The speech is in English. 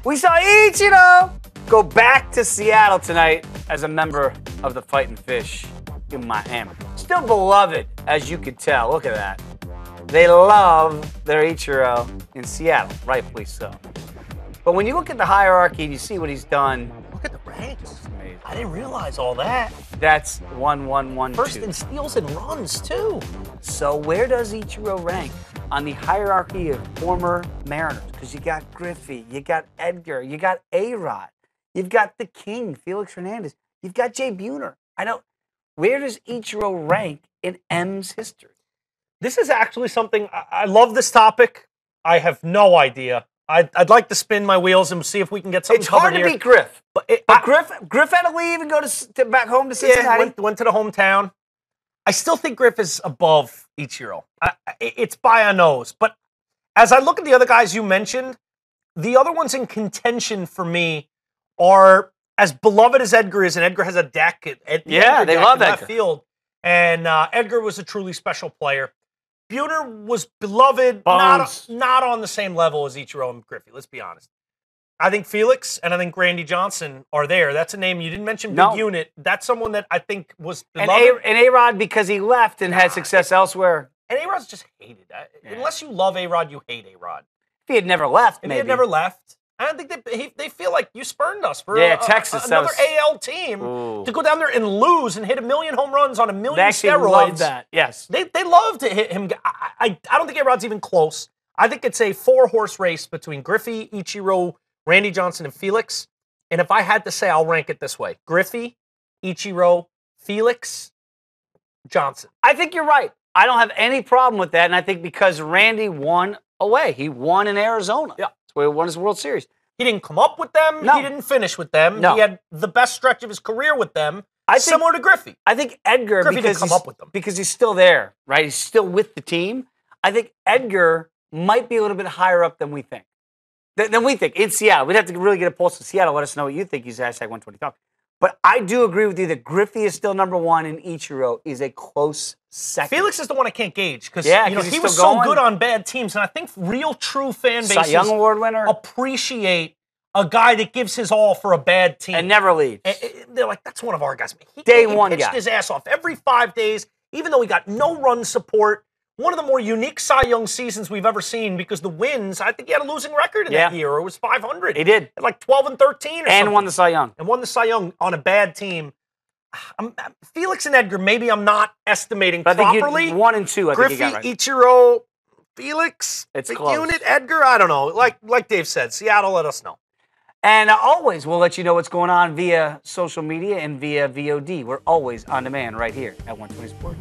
We saw Ichiro go back to Seattle tonight as a member of the Fightin' Fish in Miami. Still beloved, as you could tell. Look at that. They love their Ichiro in Seattle, rightfully so. But when you look at the hierarchy and you see what he's done, look at the ranks. I didn't realize all that. That's 1-1-1-2. First in steals and runs, too. So where does Ichiro rank on the hierarchy of former Mariners? Because you got Griffey, you got Edgar, you got A-Rod, you've got the King, Felix Hernandez, you've got Jay Buhner. Where does Ichiro rank in M's history? This is actually something, I love this topic. I have no idea. I'd like to spin my wheels and see if we can get something covered here. It's hard to beat Griff. But Griff had to leave and go to back home to Cincinnati. Yeah, went to the hometown. I still think Griff is above Ichiro. It's by a nose. But as I look at the other guys you mentioned, the other ones in contention for me are as beloved as Edgar is, and Edgar has a deck. They love Edgar. Left field. And Edgar was a truly special player. Buhner was beloved, not on the same level as Ichiro and Griffey, let's be honest. I think Felix and I think Randy Johnson are there. That's a name you didn't mention. Big unit. That's someone that I think was beloved. And A-Rod because he left and had success elsewhere. And A-Rod's just hated. Unless you love A-Rod, you hate A-Rod. If he had never left, If he had never left. I don't think they feel like you spurned us for Texas, another AL team to go down there and lose and hit 1,000,000 home runs on 1,000,000 steroids. They actually love that, yes. They love to hit him. I don't think A-Rod's even close. I think it's a 4-horse race between Griffey, Ichiro, Randy Johnson, and Felix. And if I had to say, I'll rank it this way. Griffey, Ichiro, Felix, Johnson. I think you're right. I don't have any problem with that. And I think because Randy won away. He won in Arizona. Yeah. That's where he won his World Series. He didn't come up with them. No. He didn't finish with them. No. He had the best stretch of his career with them, similar to Griffey. I think Edgar, Griffey didn't come up with them. because he's still there, right? He's still with the team. I think Edgar might be a little bit higher up than we think. Than we think in Seattle. We'd have to really get a pulse of Seattle. Let us know what you think. Use #120 Talk. But I do agree with you that Griffey is still number one and Ichiro is a close second. Felix is the one I can't gauge because he was so good on bad teams. And I think real true fan bases Cy Young Award winner. appreciate a guy that gives his all for a bad team. And never leaves. They're like, that's one of our guys. He pitched his ass off every 5 days, even though he got no run support. One of the more unique Cy Young seasons we've ever seen because the wins, I think he had a losing record in that year, or it was 500. He did. Like 12 and 13 or something. And won the Cy Young. And won the Cy Young on a bad team. Felix and Edgar, maybe I'm not estimating properly. I think 1 and 2, I think you got right. Griffey, Ichiro, Felix, it's big close. unit, Edgar, I don't know. Like Dave said, Seattle, let us know. And always, we'll let you know what's going on via social media and via VOD. We're always on demand right here at 120 Sports.